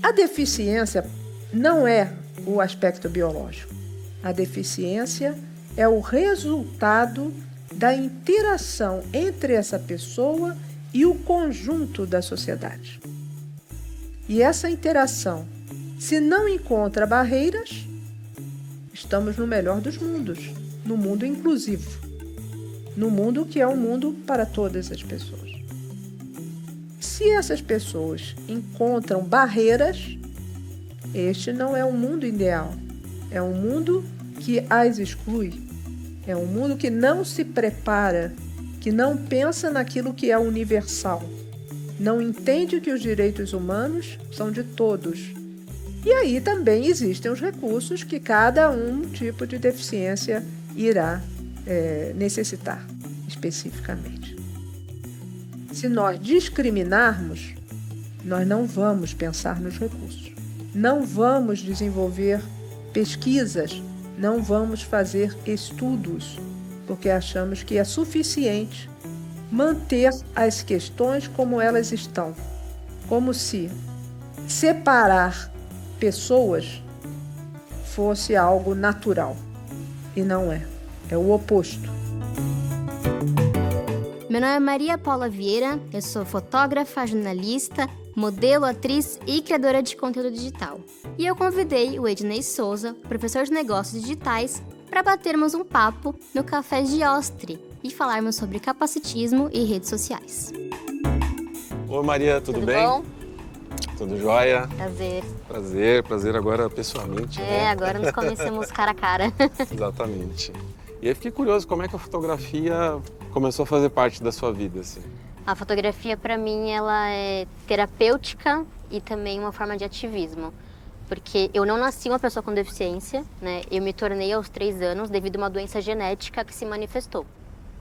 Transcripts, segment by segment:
A deficiência não é o aspecto biológico. A deficiência é o resultado da interação entre essa pessoa e o conjunto da sociedade. E essa interação, se não encontra barreiras, estamos no melhor dos mundos, no mundo inclusivo, no mundo que é um mundo para todas as pessoas. Se essas pessoas encontram barreiras, este não é um mundo ideal. É um mundo que as exclui. É um mundo que não se prepara, que não pensa naquilo que é universal. Não entende que os direitos humanos são de todos. E aí também existem os recursos que cada tipo de deficiência irá necessitar especificamente. Se nós discriminarmos, nós não vamos pensar nos recursos. Não vamos desenvolver pesquisas, não vamos fazer estudos, porque achamos que é suficiente manter as questões como elas estão, como se separar pessoas fosse algo natural, e não é. É o oposto. Meu nome é Maria Paula Vieira, eu sou fotógrafa, jornalista, modelo, atriz e criadora de conteúdo digital. E eu convidei o Ednei Souza, professor de negócios digitais, para batermos um papo no Café de Ostre e falarmos sobre capacitismo e redes sociais. Oi Maria, tudo bem? Bom? Tudo jóia? Prazer agora pessoalmente. né? Agora nos conhecemos cara a cara. Exatamente. E aí fiquei curioso, como é que a fotografia começou a fazer parte da sua vida, assim? A fotografia, para mim, ela é terapêutica e também uma forma de ativismo. Porque eu não nasci uma pessoa com deficiência, né? Eu me tornei aos 3 anos devido a uma doença genética que se manifestou.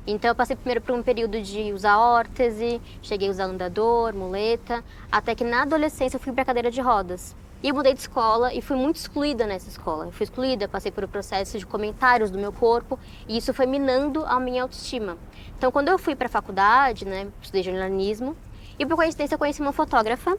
Então eu passei primeiro por um período de usar órtese, cheguei a usar andador, muleta, até que na adolescência eu fui para cadeira de rodas. E eu mudei de escola e fui muito excluída nessa escola. Eu fui excluída, passei por um processo de comentários do meu corpo e isso foi minando a minha autoestima. Então, quando eu fui para a faculdade, né, estudei jornalismo e por coincidência eu conheci uma fotógrafa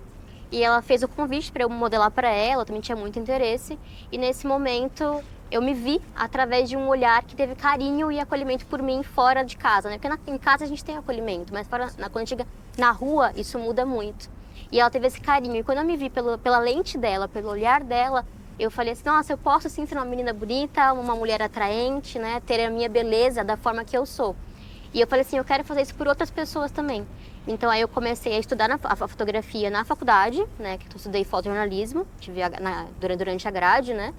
e ela fez o convite para eu modelar para ela, eu também tinha muito interesse. E nesse momento eu me vi através de um olhar que teve carinho e acolhimento por mim fora de casa, né? Porque em casa a gente tem acolhimento, mas quando chega na rua isso muda muito. E ela teve esse carinho. E quando eu me vi pela lente dela, pelo olhar dela, eu falei assim, nossa, eu posso sim ser uma menina bonita, uma mulher atraente, né? Ter a minha beleza da forma que eu sou. E eu falei assim, eu quero fazer isso por outras pessoas também. Então aí eu comecei a estudar a fotografia na faculdade, né? Que eu estudei fotojornalismo, durante a grade, né?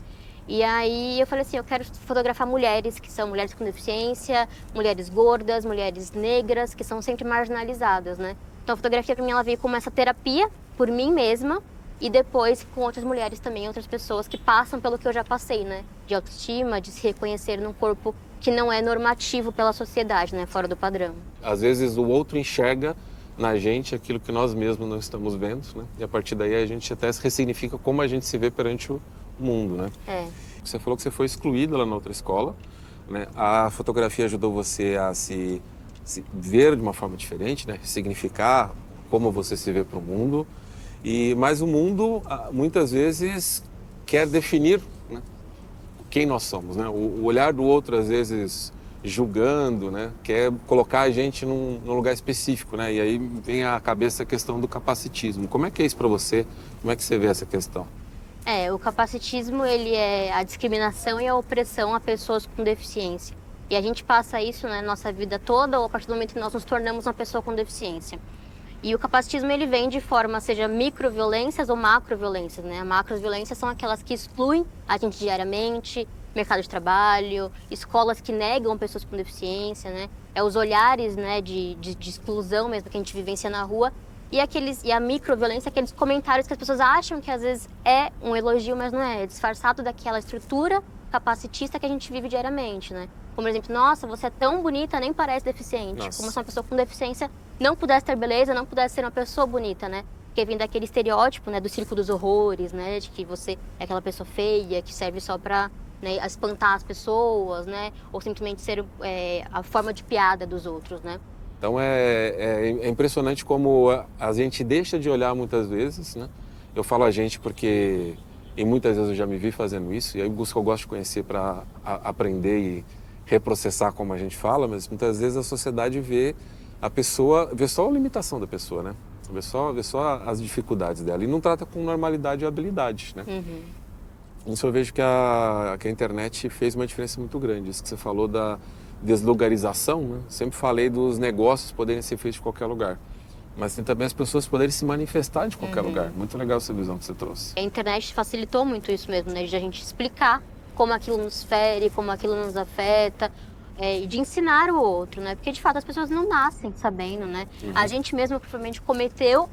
E aí eu falei assim, eu quero fotografar mulheres, que são mulheres com deficiência, mulheres gordas, mulheres negras, que são sempre marginalizadas, né? Então a fotografia para mim ela veio como essa terapia por mim mesma e depois com outras mulheres também, outras pessoas que passam pelo que eu já passei, né? De autoestima, de se reconhecer num corpo que não é normativo pela sociedade, né? Fora do padrão. Às vezes o outro enxerga na gente aquilo que nós mesmos não estamos vendo, né? E a partir daí a gente até ressignifica como a gente se vê perante o mundo, né? É. Você falou que você foi excluída lá na outra escola, né? A fotografia ajudou você a se ver de uma forma diferente, né? Significar como você se vê para o mundo. Mas o mundo, muitas vezes, quer definir, né, quem nós somos, né? O olhar do outro, às vezes, julgando, né? Quer colocar a gente num lugar específico, né? E aí vem à cabeça a questão do capacitismo. Como é que é isso para você? Como é que você vê essa questão? O capacitismo, ele é a discriminação e a opressão a pessoas com deficiência. E a gente passa isso, né, na nossa vida toda, ou a partir do momento que nós nos tornamos uma pessoa com deficiência. E o capacitismo, ele vem de forma, seja microviolências ou macroviolências, né? Macroviolências são aquelas que excluem a gente diariamente, mercado de trabalho, escolas que negam pessoas com deficiência, né? É os olhares, né, de exclusão mesmo que a gente vivencia na rua. E a microviolência, aqueles comentários que as pessoas acham que às vezes é um elogio, mas não é. É disfarçado daquela estrutura capacitista que a gente vive diariamente, né? Como, por exemplo, nossa, você é tão bonita, nem parece deficiente. Nossa. Como se uma pessoa com deficiência não pudesse ter beleza, não pudesse ser uma pessoa bonita, né? Porque vem daquele estereótipo, né, do circo dos horrores, né, de que você é aquela pessoa feia, que serve só para, né, espantar as pessoas, né, ou simplesmente ser a forma de piada dos outros, né? Então é impressionante como a gente deixa de olhar muitas vezes, né? Eu falo a gente porque e muitas vezes eu já me vi fazendo isso, e aí eu gosto de conhecer para aprender e reprocessar como a gente fala, mas muitas vezes a sociedade vê a pessoa, vê só a limitação da pessoa, né? Vê só as dificuldades dela e não trata com normalidade e habilidade, né? Isso eu vejo que a internet fez uma diferença muito grande. Isso que você falou da deslocalização, né? Sempre falei dos negócios poderem ser feitos de qualquer lugar. Mas tem também as pessoas poderem se manifestar de qualquer lugar. Muito legal essa visão que você trouxe. A internet facilitou muito isso mesmo, né? De a gente explicar como aquilo nos fere, como aquilo nos afeta, e de ensinar o outro, né? Porque, de fato, as pessoas não nascem sabendo, né? A gente mesmo, provavelmente, cometeu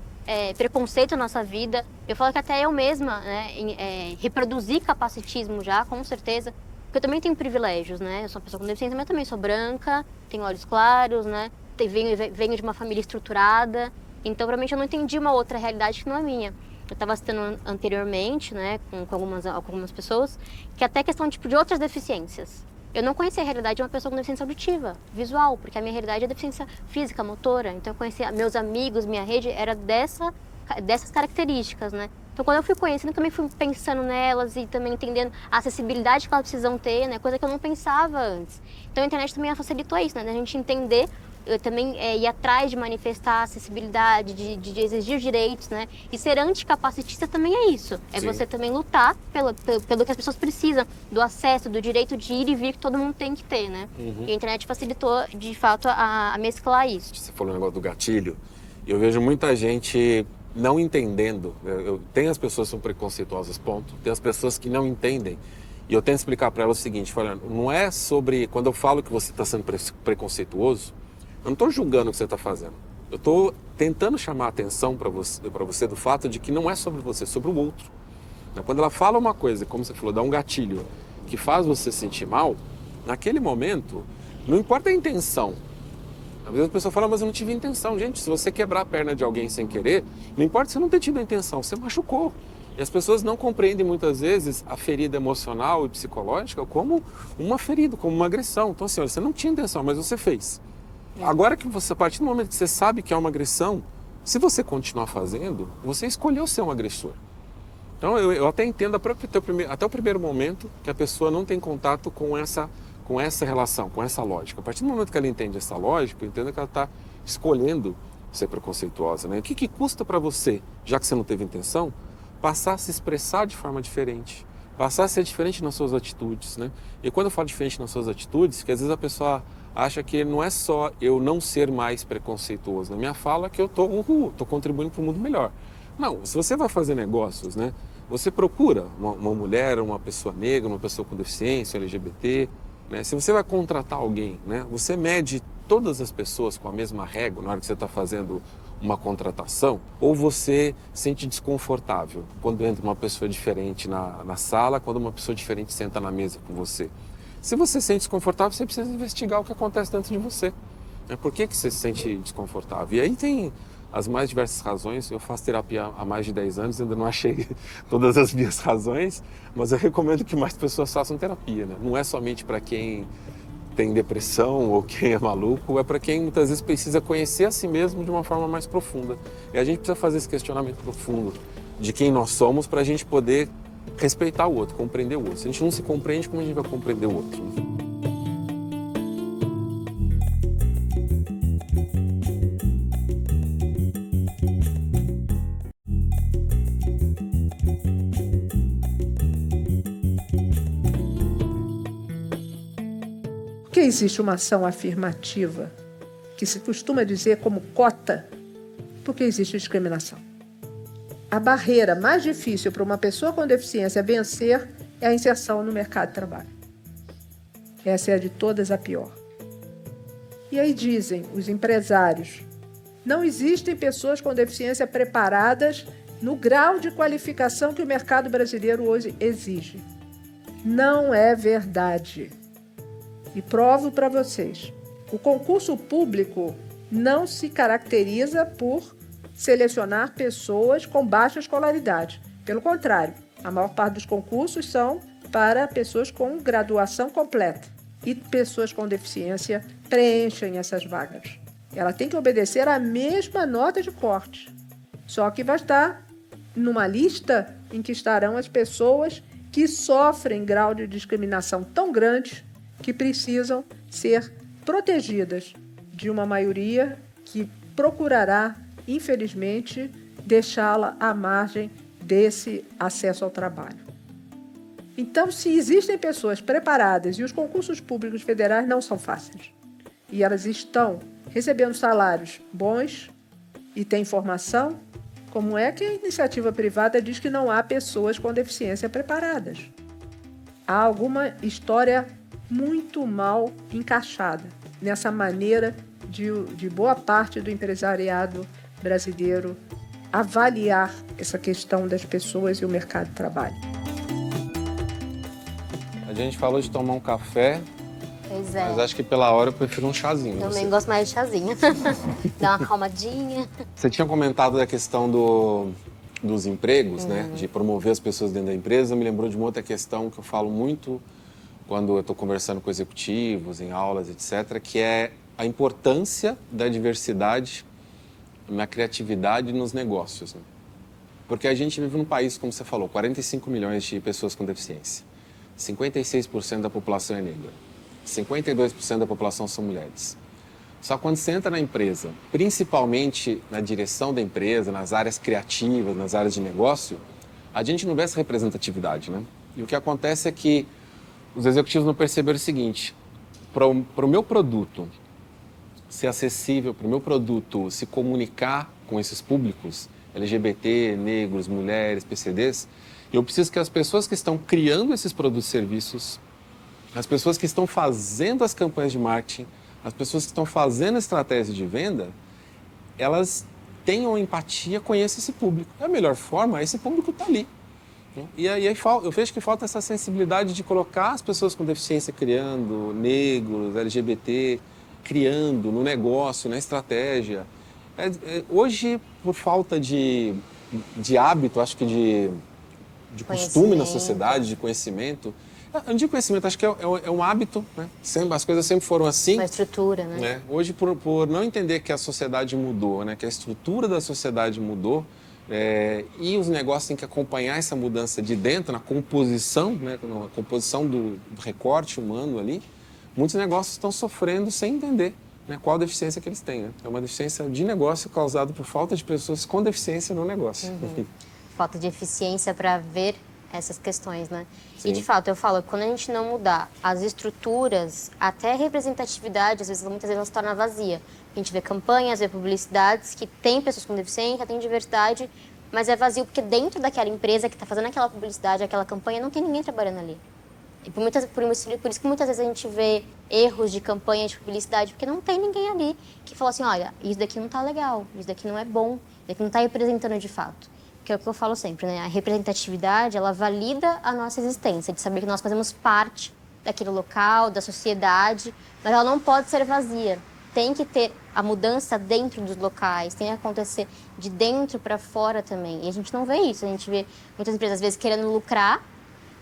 preconceito na nossa vida. Eu falo que até eu mesma, né, reproduzi capacitismo já, com certeza. Porque eu também tenho privilégios, né? Eu sou uma pessoa com deficiência, mas eu também sou branca, tenho olhos claros, né? Venho de uma família estruturada. Então, provavelmente, eu não entendi uma outra realidade que não é minha. Eu estava citando anteriormente, né, com algumas pessoas, que até questão tipo, de outras deficiências. Eu não conhecia a realidade de uma pessoa com deficiência auditiva, visual, porque a minha realidade é deficiência física, motora. Então eu conhecia meus amigos, minha rede era dessas características, né? Então quando eu fui conhecendo, também fui pensando nelas e também entendendo a acessibilidade que elas precisam ter, né? Coisa que eu não pensava antes. Então a internet também facilitou isso, né? Da gente entender, eu também ir atrás de manifestar acessibilidade, de exigir direitos, né? E ser anticapacitista também é isso. É você também lutar pelo que as pessoas precisam, do acesso, do direito de ir e vir que todo mundo tem que ter, né? E a internet facilitou, de fato, a mesclar isso. Você falou o negócio do gatilho. Eu vejo muita gente não entendendo. Tem as pessoas que são preconceituosas, ponto. Tem as pessoas que não entendem. E eu tento explicar para elas o seguinte, falando, não é sobre... Quando eu falo que você está sendo preconceituoso, eu não estou julgando o que você está fazendo. Eu estou tentando chamar a atenção para você do fato de que não é sobre você, é sobre o outro. Quando ela fala uma coisa, como você falou, dá um gatilho que faz você sentir mal, naquele momento, não importa a intenção. Às vezes a pessoa fala, mas eu não tive intenção. Gente, se você quebrar a perna de alguém sem querer, não importa você não ter tido a intenção, você machucou. E as pessoas não compreendem muitas vezes a ferida emocional e psicológica como uma ferida, como uma agressão. Então assim, olha, você não tinha intenção, mas você fez. Agora que você, a partir do momento que você sabe que é uma agressão, se você continuar fazendo, você escolheu ser um agressor. Então eu até entendo até o primeiro momento que a pessoa não tem contato com essa relação, com essa lógica. A partir do momento que ela entende essa lógica, eu entendo que ela está escolhendo ser preconceituosa, né? O que custa para você, já que você não teve intenção, passar a se expressar de forma diferente, passar a ser diferente nas suas atitudes, né? E quando eu falo diferente nas suas atitudes, que às vezes a pessoa acha que não é só eu não ser mais preconceituoso. Na minha fala que eu estou contribuindo para um mundo melhor. Não, se você vai fazer negócios, né? Você procura uma mulher, uma pessoa negra, uma pessoa com deficiência, LGBT, né? Se você vai contratar alguém, né? Você mede todas as pessoas com a mesma régua na hora que você está fazendo uma contratação, ou você sente desconfortável quando entra uma pessoa diferente na sala, quando uma pessoa diferente senta na mesa com você. Se você se sente desconfortável, você precisa investigar o que acontece dentro de você. Por que você se sente desconfortável? E aí tem as mais diversas razões. Eu faço terapia há mais de 10 anos, ainda não achei todas as minhas razões, mas eu recomendo que mais pessoas façam terapia, né? Não é somente para quem tem depressão ou quem é maluco, é para quem muitas vezes precisa conhecer a si mesmo de uma forma mais profunda. E a gente precisa fazer esse questionamento profundo de quem nós somos para a gente poder respeitar o outro, compreender o outro. Se a gente não se compreende, como a gente vai compreender o outro? Por que existe uma ação afirmativa, que se costuma dizer como cota? Porque existe discriminação. A barreira mais difícil para uma pessoa com deficiência vencer é a inserção no mercado de trabalho. Essa é a de todas a pior. E aí dizem os empresários, não existem pessoas com deficiência preparadas no grau de qualificação que o mercado brasileiro hoje exige. Não é verdade. E provo para vocês. O concurso público não se caracteriza por selecionar pessoas com baixa escolaridade. Pelo contrário, a maior parte dos concursos são para pessoas com graduação completa e pessoas com deficiência preenchem essas vagas. Ela tem que obedecer à mesma nota de corte, só que vai estar numa lista em que estarão as pessoas que sofrem grau de discriminação tão grande que precisam ser protegidas de uma maioria que procurará, infelizmente, deixá-la à margem desse acesso ao trabalho. Então, se existem pessoas preparadas, e os concursos públicos federais não são fáceis, e elas estão recebendo salários bons e têm formação, como é que a iniciativa privada diz que não há pessoas com deficiência preparadas? Há alguma história muito mal encaixada nessa maneira de boa parte do empresariado brasileiro avaliar essa questão das pessoas e o mercado de trabalho. A gente falou de tomar um café, Pois é. mas acho que pela hora eu prefiro um chazinho. Também gosto mais de chazinho. Dá uma calmadinha. Você tinha comentado da questão dos empregos, né? De promover as pessoas dentro da empresa. Me lembrou de uma outra questão que eu falo muito quando eu estou conversando com executivos, em aulas, etc., que é a importância da diversidade na criatividade e nos negócios. Né? Porque a gente vive num país, como você falou, 45 milhões de pessoas com deficiência. 56% da população é negra. 52% da população são mulheres. Só quando você entra na empresa, principalmente na direção da empresa, nas áreas criativas, nas áreas de negócio, a gente não vê essa representatividade, né? E o que acontece é que os executivos não perceberam o seguinte: para o meu produto ser acessível, para o meu produto se comunicar com esses públicos, LGBT, negros, mulheres, PCDs, eu preciso que as pessoas que estão criando esses produtos e serviços, as pessoas que estão fazendo as campanhas de marketing, as pessoas que estão fazendo a estratégia de venda, elas tenham empatia, conheçam esse público. É a melhor forma, esse público está ali. E aí eu vejo que falta essa sensibilidade de colocar as pessoas com deficiência criando, negros, LGBT, criando no negócio, na estratégia. Hoje, por falta de hábito, acho que de costume na sociedade, de conhecimento. Eu não digo conhecimento, acho que é um hábito, né? As coisas sempre foram assim. Uma estrutura, né? Hoje, por não entender que a sociedade mudou, né? Que a estrutura da sociedade mudou, e os negócios têm que acompanhar essa mudança de dentro, na composição, né? Na composição do recorte humano ali, muitos negócios estão sofrendo sem entender, né, qual a deficiência que eles têm. Né? É uma deficiência de negócio causada por falta de pessoas com deficiência no negócio. Falta de eficiência para ver essas questões, né? Sim. E, de fato, eu falo que quando a gente não mudar as estruturas, até a representatividade, muitas vezes ela se torna vazia. A gente vê campanhas, vê publicidades que tem pessoas com deficiência, tem diversidade, mas é vazio porque dentro daquela empresa que está fazendo aquela publicidade, aquela campanha, não tem ninguém trabalhando ali. E por isso que muitas vezes a gente vê erros de campanha, de publicidade, porque não tem ninguém ali que fala assim, olha, isso daqui não está legal, isso daqui não é bom, isso daqui não está representando de fato. Que é o que eu falo sempre, né? A representatividade, ela valida a nossa existência, de saber que nós fazemos parte daquele local, da sociedade, mas ela não pode ser vazia. Tem que ter a mudança dentro dos locais, tem que acontecer de dentro para fora também. E a gente não vê isso, a gente vê muitas empresas, às vezes, querendo lucrar,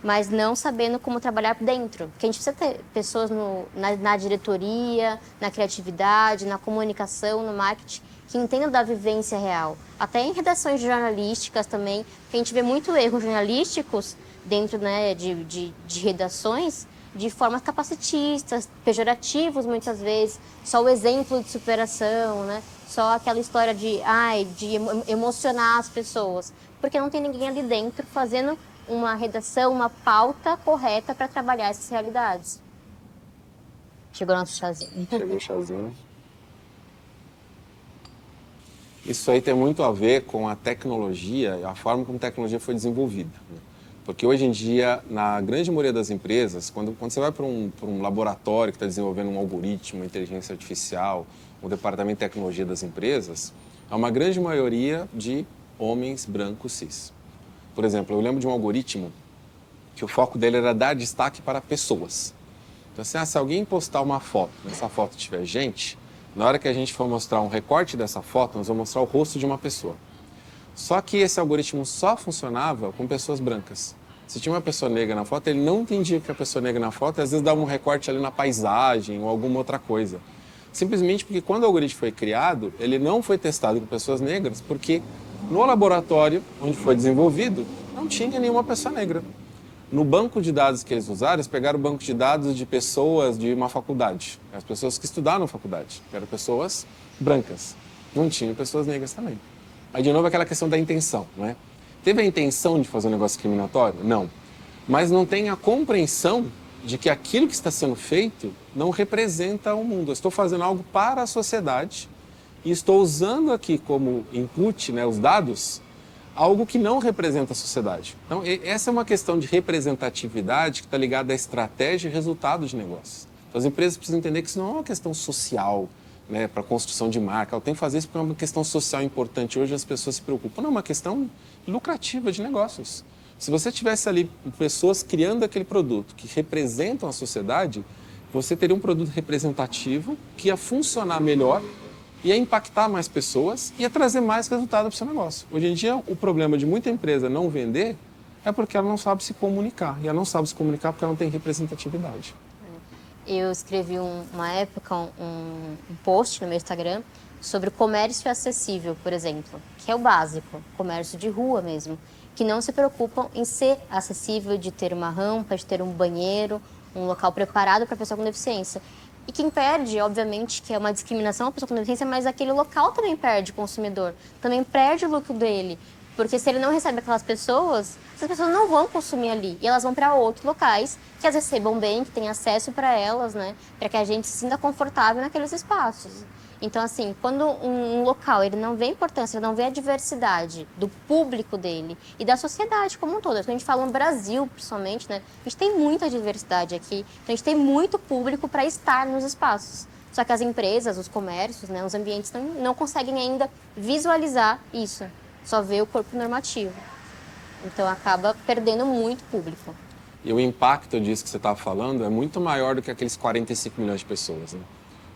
mas não sabendo como trabalhar dentro. Porque a gente precisa ter pessoas na diretoria, na criatividade, na comunicação, no marketing, que entendam da vivência real. Até em redações jornalísticas também, que a gente vê muito erros jornalísticos dentro, né, de redações, de formas capacitistas, pejorativos muitas vezes, só o exemplo de superação, né? Só aquela história de emocionar as pessoas. Porque não tem ninguém ali dentro fazendo uma redação, uma pauta correta para trabalhar essas realidades. Chegou o nosso chazinho. Chegou o chazinho. Isso aí tem muito a ver com a tecnologia e a forma como a tecnologia foi desenvolvida. Porque hoje em dia, na grande maioria das empresas, quando você vai para um laboratório que está desenvolvendo um algoritmo, uma inteligência artificial, um departamento de tecnologia das empresas, há uma grande maioria de homens brancos cis. Por exemplo, eu lembro de um algoritmo que o foco dele era dar destaque para pessoas. Então, assim, se alguém postar uma foto, nessa foto tiver gente, Na hora que a gente for mostrar um recorte dessa foto, nós vamos mostrar o rosto de uma pessoa. Só que esse algoritmo só funcionava com pessoas brancas. Se tinha uma pessoa negra na foto, ele não entendia que a pessoa negra na foto, e às vezes dava um recorte ali na paisagem ou alguma outra coisa. Simplesmente porque quando o algoritmo foi criado, ele não foi testado com pessoas negras, porque no laboratório onde foi desenvolvido, não tinha nenhuma pessoa negra. No banco de dados que eles usaram, eles pegaram o banco de dados de pessoas de uma faculdade. As pessoas que estudaram na faculdade, eram pessoas brancas. Não tinham pessoas negras também. Aí, de novo, aquela questão da intenção, não é? Teve a intenção de fazer um negócio discriminatório? Não. Mas não tem a compreensão de que aquilo que está sendo feito não representa o mundo. Eu estou fazendo algo para a sociedade e estou usando aqui como input, né, os dados, algo que não representa a sociedade. Então, essa é uma questão de representatividade que está ligada à estratégia e resultado de negócios. Então, as empresas precisam entender que isso não é uma questão social, né, para a construção de marca. Eu tenho que fazer isso porque é uma questão social importante. Hoje as pessoas se preocupam. Não, é uma questão lucrativa de negócios. Se você tivesse ali pessoas criando aquele produto que representam a sociedade, você teria um produto representativo que ia funcionar melhor, ia impactar mais pessoas e ia trazer mais resultado para o seu negócio. Hoje em dia, o problema de muita empresa não vender é porque ela não sabe se comunicar. E ela não sabe se comunicar porque ela não tem representatividade. Eu escrevi uma época um post no meu Instagram sobre comércio acessível, por exemplo, que é o básico, comércio de rua mesmo, que não se preocupam em ser acessível, de ter uma rampa, de ter um banheiro, um local preparado para a pessoa com deficiência. E quem perde, obviamente, que é uma discriminação a pessoa com deficiência, mas aquele local também perde o consumidor, também perde o lucro dele. Porque se ele não recebe aquelas pessoas, essas pessoas não vão consumir ali. E elas vão para outros locais que as recebam bem, que tenham acesso para elas, né? Para que a gente se sinta confortável naqueles espaços. Então, assim, quando um local ele não vê a importância, ele não vê a diversidade do público dele e da sociedade como um todo. Quando a gente fala no Brasil, principalmente, né? A gente tem muita diversidade aqui, então a gente tem muito público para estar nos espaços. Só que as empresas, os comércios, né, os ambientes não conseguem ainda visualizar isso. Só vê o corpo normativo. Então acaba perdendo muito público. E o impacto disso que você estava falando é muito maior do que aqueles 45 milhões de pessoas, né?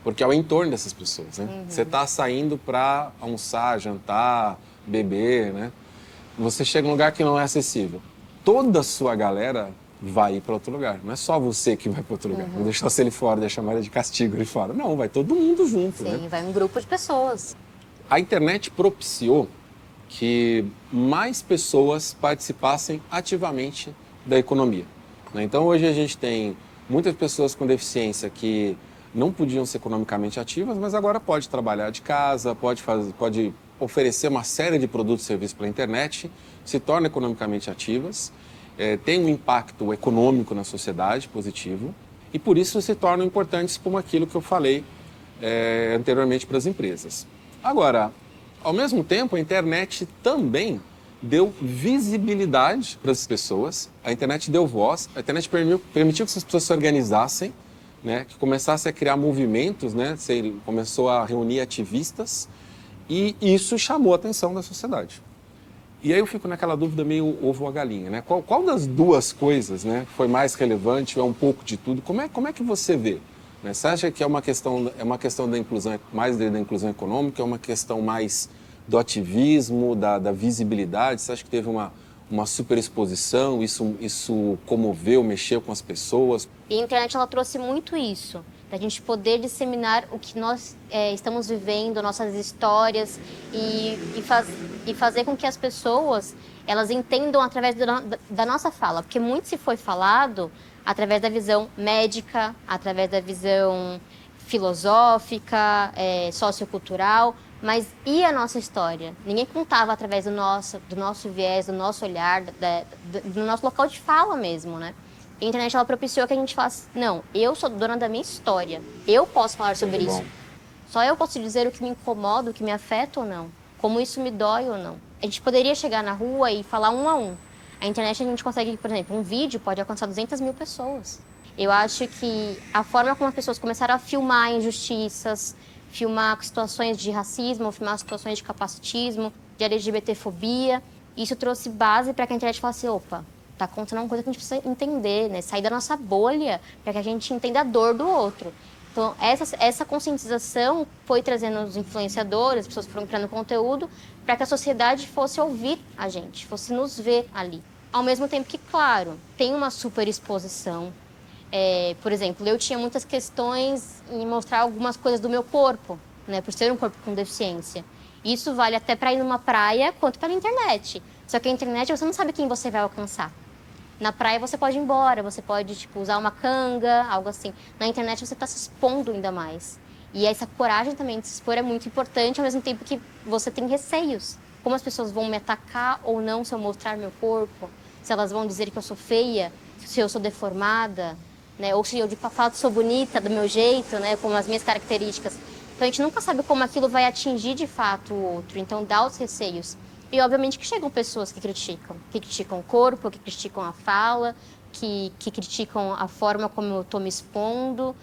Porque é o entorno dessas pessoas, né? Uhum. Você está saindo para almoçar, jantar, beber, né? Você chega num lugar que não é acessível. Toda a sua galera vai ir para outro lugar. Não é só você que vai para outro lugar. Não deixar você ali fora, deixar a Maria de castigo ali fora. Não, vai todo mundo junto, Sim, né? Sim, vai um grupo de pessoas. A internet propiciou que mais pessoas participassem ativamente da economia, né? Então, hoje a gente tem muitas pessoas com deficiência que não podiam ser economicamente ativas, mas agora pode trabalhar de casa, pode oferecer uma série de produtos e serviços pela internet, se tornam economicamente ativas, tem um impacto econômico na sociedade positivo e por isso se tornam importantes como aquilo que eu falei anteriormente para as empresas. Agora, ao mesmo tempo, a internet também deu visibilidade para as pessoas, a internet deu voz, a internet permitiu que essas pessoas se organizassem, né, que começassem a criar movimentos, né, começou a reunir ativistas e isso chamou a atenção da sociedade. E aí eu fico naquela dúvida meio ovo ou a galinha, né? Qual das duas coisas, né, foi mais relevante, ou é um pouco de tudo? Como é que você vê? Você acha que é uma questão da inclusão, mais da inclusão econômica, é uma questão mais do ativismo, da visibilidade? Você acha que teve uma superexposição, isso comoveu, mexeu com as pessoas? E a internet ela trouxe muito isso, da gente poder disseminar o que nós estamos vivendo, nossas histórias e fazer com que as pessoas elas entendam através da nossa fala, porque muito se foi falado através da visão médica, através da visão filosófica, sociocultural, mas e a nossa história? Ninguém contava através do nosso viés, do nosso olhar, do nosso local de fala mesmo, né? A internet ela propiciou que a gente falasse, não, eu sou dona da minha história, eu posso falar sobre isso. Só eu posso dizer o que me incomoda, o que me afeta ou não, como isso me dói ou não. A gente poderia chegar na rua e falar um a um. A internet a gente consegue, por exemplo, um vídeo pode alcançar 200 mil pessoas. Eu acho que a forma como as pessoas começaram a filmar injustiças, filmar situações de racismo, filmar situações de capacitismo, de LGBTfobia, isso trouxe base para que a internet falasse, opa, tá acontecendo uma coisa que a gente precisa entender, né? Sair da nossa bolha para que a gente entenda a dor do outro. Então, essa conscientização foi trazendo os influenciadores, as pessoas foram criando conteúdo para que a sociedade fosse ouvir a gente, fosse nos ver ali. Ao mesmo tempo que, claro, tem uma superexposição. Por exemplo, eu tinha muitas questões em mostrar algumas coisas do meu corpo, né, por ser um corpo com deficiência. Isso vale até para ir numa praia quanto para a internet. Só que a internet você não sabe quem você vai alcançar. Na praia você pode ir embora, você pode usar uma canga, algo assim. Na internet você está se expondo ainda mais. E essa coragem também de se expor é muito importante, ao mesmo tempo que você tem receios. Como as pessoas vão me atacar ou não se eu mostrar meu corpo? Se elas vão dizer que eu sou feia, se eu sou deformada, né? Ou se eu de fato sou bonita do meu jeito, né? Com as minhas características. Então a gente nunca sabe como aquilo vai atingir de fato o outro. Então dá os receios. E, obviamente, que chegam pessoas que criticam o corpo, que criticam a fala, que criticam a forma como eu estou me expondo,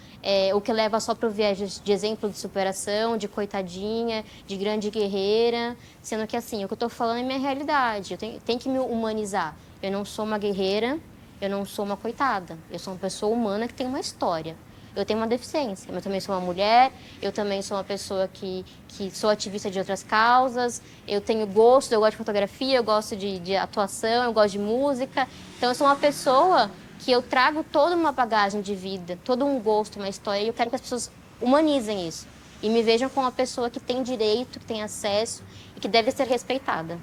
o que leva só para o viés de exemplo de superação, de coitadinha, de grande guerreira, sendo que, assim, o que eu estou falando é minha realidade, eu tenho que me humanizar. Eu não sou uma guerreira, eu não sou uma coitada, eu sou uma pessoa humana que tem uma história. Eu tenho uma deficiência, eu também sou uma mulher, eu também sou uma pessoa que sou ativista de outras causas, eu tenho gosto, eu gosto de fotografia, eu gosto de atuação, eu gosto de música. Então, eu sou uma pessoa que eu trago toda uma bagagem de vida, todo um gosto, uma história, e eu quero que as pessoas humanizem isso. E me vejam como uma pessoa que tem direito, que tem acesso e que deve ser respeitada.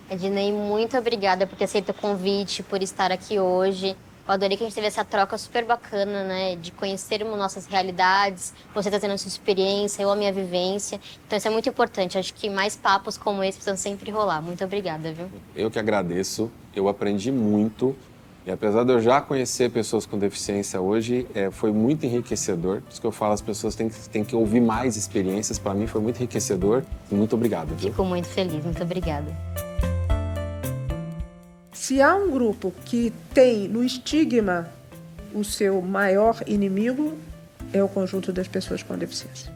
Ednei, muito obrigada por ter aceito o convite, por estar aqui hoje. Eu adorei que a gente teve essa troca super bacana, né? De conhecermos nossas realidades, você trazendo a sua experiência, eu a minha vivência. Então isso é muito importante. Acho que mais papos como esse precisam sempre rolar. Muito obrigada, viu? Eu que agradeço. Eu aprendi muito. E apesar de eu já conhecer pessoas com deficiência hoje, foi muito enriquecedor. Por isso que eu falo, as pessoas têm que ouvir mais experiências. Para mim foi muito enriquecedor. Muito obrigado, viu? Fico muito feliz. Muito obrigada. Se há um grupo que tem no estigma o seu maior inimigo, é o conjunto das pessoas com deficiência.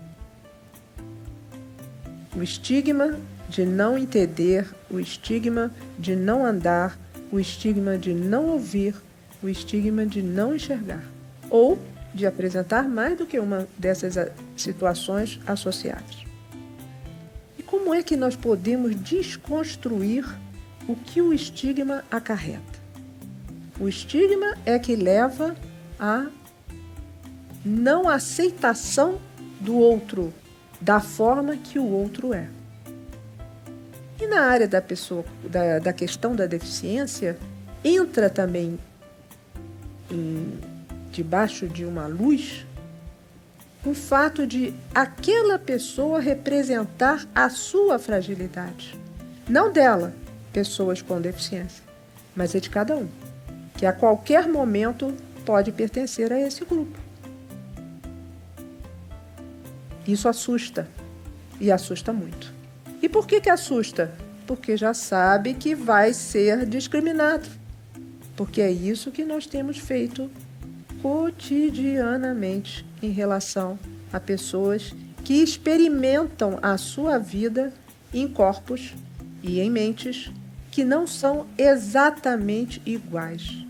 O estigma de não entender, o estigma de não andar, o estigma de não ouvir, o estigma de não enxergar, ou de apresentar mais do que uma dessas situações associadas. E como é que nós podemos desconstruir o que o estigma acarreta? O estigma é que leva à não aceitação do outro, da forma que o outro é. E na área da pessoa, da questão da deficiência, entra também debaixo de uma luz o fato de aquela pessoa representar a sua fragilidade. Não dela, pessoas com deficiência, mas é de cada um, que a qualquer momento pode pertencer a esse grupo. Isso assusta, e assusta muito. E por que assusta? Porque já sabe que vai ser discriminado, porque é isso que nós temos feito cotidianamente em relação a pessoas que experimentam a sua vida em corpos e em mentes que não são exatamente iguais.